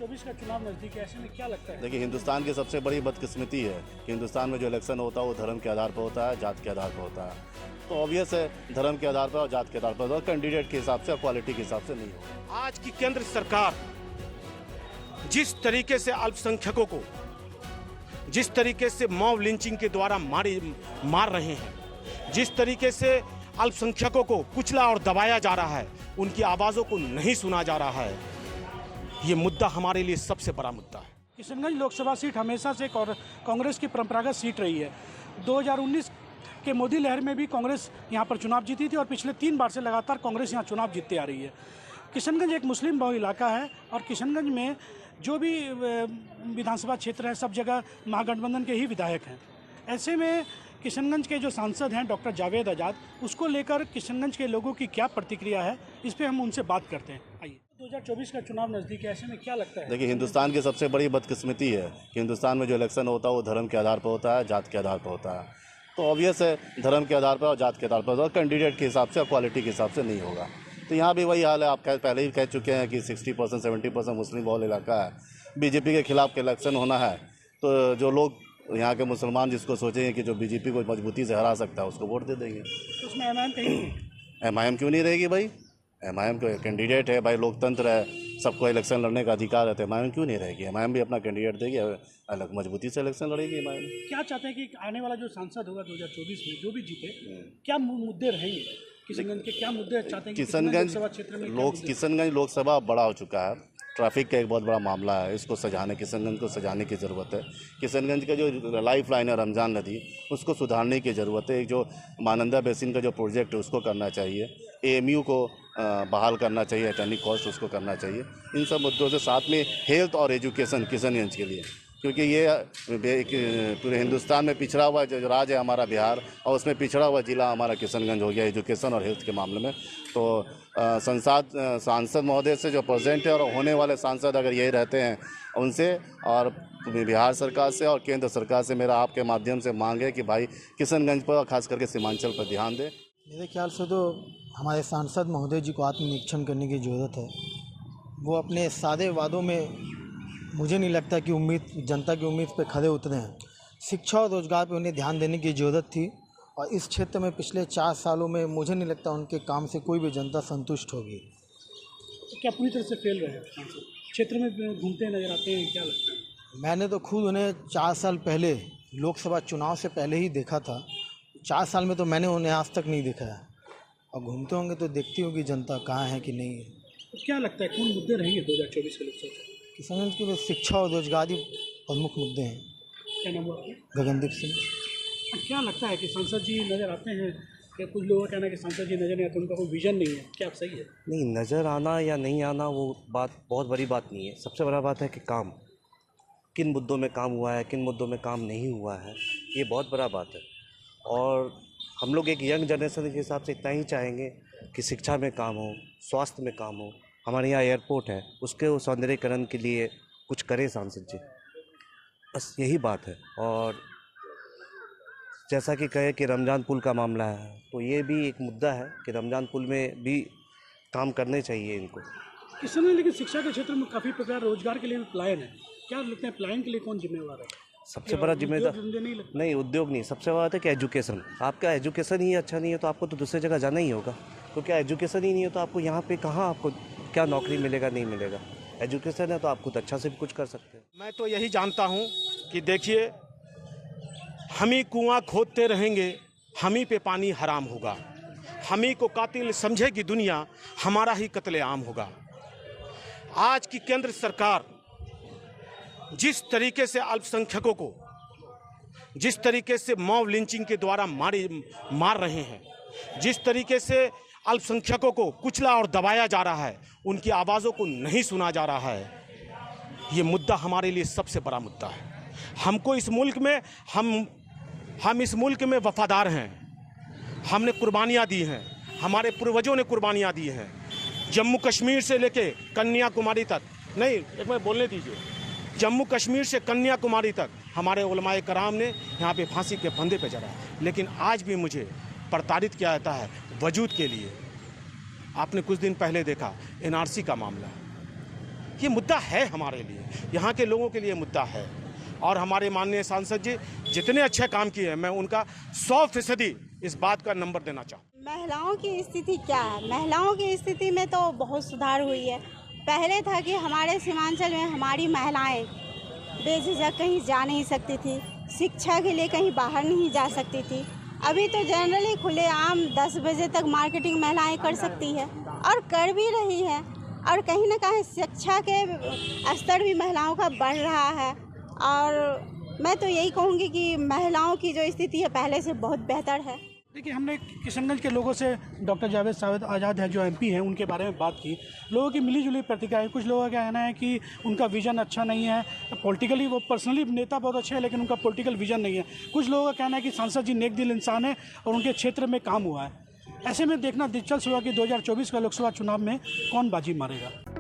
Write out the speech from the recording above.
2024 का चुनाव नजदीक है, ऐसे में क्या लगता है? देखिए, हिंदुस्तान की सबसे बड़ी बदकिस्मती है कि हिंदुस्तान में जो इलेक्शन होता है वो धर्म के आधार पर होता है, जात के आधार पर होता है। तो ऑब्वियस है धर्म के आधार पर और जात के आधार पर, और कैंडिडेट के हिसाब से और क्वालिटी के हिसाब से नहीं होगा। आज की केंद्र सरकार जिस तरीके से अल्पसंख्यकों को जिस तरीके से मॉब लिंचिंग के द्वारा मार रहे हैं, जिस तरीके से अल्पसंख्यकों को कुचला और दबाया जा रहा है, उनकी आवाज़ों को नहीं सुना जा रहा है, ये मुद्दा हमारे लिए सबसे बड़ा मुद्दा है। किशनगंज लोकसभा सीट हमेशा से कांग्रेस की परंपरागत सीट रही है। 2019 के मोदी लहर में भी कांग्रेस यहाँ पर चुनाव जीती थी और पिछले 3 बार से लगातार कांग्रेस यहाँ चुनाव जीतती आ रही है। किशनगंज एक मुस्लिम बहुल इलाका है और किशनगंज में जो भी विधानसभा क्षेत्र है, सब जगह महागठबंधन के ही विधायक हैं। ऐसे में किशनगंज के जो सांसद हैं डॉक्टर जावेद आज़ाद, उसको लेकर किशनगंज के लोगों की क्या प्रतिक्रिया है, इस पर हम उनसे बात करते हैं। आइए। 2024 का चुनाव नज़दीक है, ऐसे में क्या लगता है? देखिए, हिंदुस्तान की सबसे बड़ी बदकिस्मती है कि हिंदुस्तान में जो इलेक्शन होता है वो धर्म के आधार पर होता है, जात के आधार पर होता है। तो ऑब्वियस है धर्म के आधार पर और जात के आधार पर, और कैंडिडेट के हिसाब से और क्वालिटी के हिसाब से नहीं होगा। तो यहाँ भी वही हाल है, आप पहले ही कह चुके हैं कि 60% 70% मुस्लिम बहुल इलाका है। बीजेपी के खिलाफ इलेक्शन होना है तो जो लोग यहाँ के मुसलमान जिसको सोचेंगे कि जो बीजेपी को मजबूती से हरा सकता है उसको वोट दे देंगे। तो उसमें एमआईएम कहीं एमआईएम क्यों नहीं रहेगी भाई? एमआईएम को कैंडिडेट है भाई, लोकतंत्र है, सबको इलेक्शन लड़ने का अधिकार है, तो एमआईएम क्यों नहीं रहेगी? एमआईएम भी अपना कैंडिडेट देगी, अलग मजबूती से इलेक्शन लड़ेगी एमआईएम। क्या चाहते हैं कि आने वाला जो सांसद होगा 2024 में, जो भी जीते, क्या मुद्दे रहेंगे किशनगंज के? क्या मुद्दे चाहते हैं? किशनगंज लोकसभा बड़ा हो चुका है, ट्रैफिक का एक बहुत बड़ा मामला है, इसको किशनगंज को सजाने की ज़रूरत है। किशनगंज का जो लाइफ लाइन है रमज़ान नदी, उसको सुधारने की ज़रूरत है। एक जो महानंदा बेसिन का जो प्रोजेक्ट है उसको करना चाहिए, एएमयू को बहाल करना चाहिए, अटर्नी कॉस्ट उसको करना चाहिए। इन सब मुद्दों से साथ में हेल्थ और एजुकेशन किशनगंज के लिए, क्योंकि ये पूरे हिंदुस्तान में पिछड़ा हुआ जो राज्य है हमारा बिहार, और उसमें पिछड़ा हुआ ज़िला हमारा किशनगंज हो गया एजुकेशन और हेल्थ के मामले में। तो सांसद महोदय से जो प्रेजेंट है और होने वाले सांसद अगर यही रहते हैं, उनसे और बिहार सरकार से और केंद्र सरकार से मेरा आपके माध्यम से मांग है कि भाई किशनगंज पर, खास करके सीमांचल पर ध्यान दें। मेरे ख्याल से तो हमारे सांसद महोदय जी को आत्मनिरीक्षण करने की ज़रूरत है। वो अपने सादे वादों में मुझे नहीं लगता कि जनता की उम्मीद पे खरे उतरे हैं। शिक्षा और रोजगार पे उन्हें ध्यान देने की ज़रूरत थी, और इस क्षेत्र में पिछले 4 सालों में मुझे नहीं लगता उनके काम से कोई भी जनता संतुष्ट होगी। तो क्या पूरी तरह से फेल रहे हैं सांसद? क्षेत्र में घूमते नजर आते हैं, क्या लगता है? मैंने तो खुद उन्हें 4 साल पहले लोकसभा चुनाव से पहले ही देखा था। 4 साल में तो मैंने उन्हें आज तक नहीं देखा है, और घूमते होंगे तो देखती होगी जनता कहाँ है कि नहीं है। तो क्या लगता है कौन मुद्दे रहेंगे 2024 के लोकसभा? किशनगंज के शिक्षा और रोजगार ही प्रमुख मुद्दे हैं। क्या नाम हुआ आपका? गगनदीप सिंह। क्या लगता है कि सांसद जी नज़र आते हैं? क्या कुछ लोगों का कहना है कि सांसद जी नज़र नहीं आते, उनका कोई विजन नहीं है, क्या सही है? नहीं, नज़र आना या नहीं आना वो बात बहुत बड़ी बात नहीं है। सबसे बड़ा बात है कि काम, किन मुद्दों में काम हुआ है, किन मुद्दों में काम नहीं हुआ है, ये बहुत बड़ा बात है। और हम लोग एक यंग जनरेशन के हिसाब से इतना ही चाहेंगे कि शिक्षा में काम हो, स्वास्थ्य में काम हो। हमारे यहाँ एयरपोर्ट है, उसके सौंदर्यीकरण के लिए कुछ करें सांसद जी, बस यही बात है। और जैसा कि कहे कि रमज़ान पुल का मामला है, तो ये भी एक मुद्दा है कि रमज़ान पुल में भी काम करने चाहिए इनको। किशनगंज लेकिन शिक्षा के क्षेत्र में काफ़ी प्रकार रोजगार के लिए भी पलायन है, क्या लगता है पलायन के लिए कौन जिम्मेवार है? सबसे बड़ा जिम्मेदार नहीं, उद्योग नहीं, सबसे बड़ा बात है कि एजुकेशन। आपका एजुकेशन ही अच्छा नहीं है तो आपको तो दूसरी जगह जाना ही होगा, क्योंकि एजुकेशन ही नहीं है तो आपको यहाँ पे कहाँ आपको क्या नौकरी मिलेगा, नहीं मिलेगा। एजुकेशन है तो आप खुद अच्छा से भी कुछ कर सकते हैं। मैं तो यही जानता हूँ कि देखिए, हम ही कुआं खोदते रहेंगे, हम ही पे पानी हराम होगा, हम ही को कातिल समझेगी दुनिया, हमारा ही कत्लेआम होगा। आज की केंद्र सरकार जिस तरीके से अल्पसंख्यकों को जिस तरीके से मॉब लिंचिंग के द्वारा मार रहे हैं, जिस तरीके से अल्पसंख्यकों को कुचला और दबाया जा रहा है, उनकी आवाज़ों को नहीं सुना जा रहा है, ये मुद्दा हमारे लिए सबसे बड़ा मुद्दा है। हमको इस मुल्क में हम इस मुल्क में वफादार हैं, हमने कुर्बानियाँ दी हैं, हमारे पूर्वजों ने कुर्बानियाँ दी हैं। जम्मू कश्मीर से लेके कन्याकुमारी तक, नहीं एक बार बोलने दीजिए, जम्मू कश्मीर से कन्याकुमारी तक हमारे उलमाए कराम ने यहाँ पे फांसी के फंदे पे चढ़ा, लेकिन आज भी मुझे प्रताड़ित किया जाता है वजूद के लिए। आपने कुछ दिन पहले देखा एनआरसी का मामला, ये मुद्दा है हमारे लिए, यहाँ के लोगों के लिए मुद्दा है। और हमारे माननीय सांसद जी जितने अच्छे काम किए हैं, मैं उनका 100% इस बात का नंबर देना चाहूँ। महिलाओं की स्थिति क्या है? महिलाओं की स्थिति में तो बहुत सुधार हुई है। पहले था कि हमारे सीमांचल में हमारी महिलाएं बेझिझक कहीं जा नहीं सकती थी, शिक्षा के लिए कहीं बाहर नहीं जा सकती थी। अभी तो जनरली खुलेआम 10 बजे तक मार्केटिंग महिलाएं कर सकती है और कर भी रही है। और कहीं ना कहीं शिक्षा के स्तर भी महिलाओं का बढ़ रहा है। और मैं तो यही कहूँगी कि महिलाओं की जो स्थिति है पहले से बहुत बेहतर है। देखिए, हमने किशनगंज के लोगों से डॉक्टर जावेद सावेद आज़ाद हैं जो एमपी हैं, उनके बारे में बात की। लोगों की मिलीजुली प्रतिक्रिया है। कुछ लोगों का कहना है कि उनका विज़न अच्छा नहीं है, पॉलिटिकली वो पर्सनली नेता बहुत अच्छे हैं लेकिन उनका पॉलिटिकल विज़न नहीं है। कुछ लोगों का कहना है कि सांसद जी नेक दिल इंसान है और उनके क्षेत्र में काम हुआ है। ऐसे में देखना दिलचस्प हुआ कि 2024 का लोकसभा चुनाव में कौन बाजी मारेगा।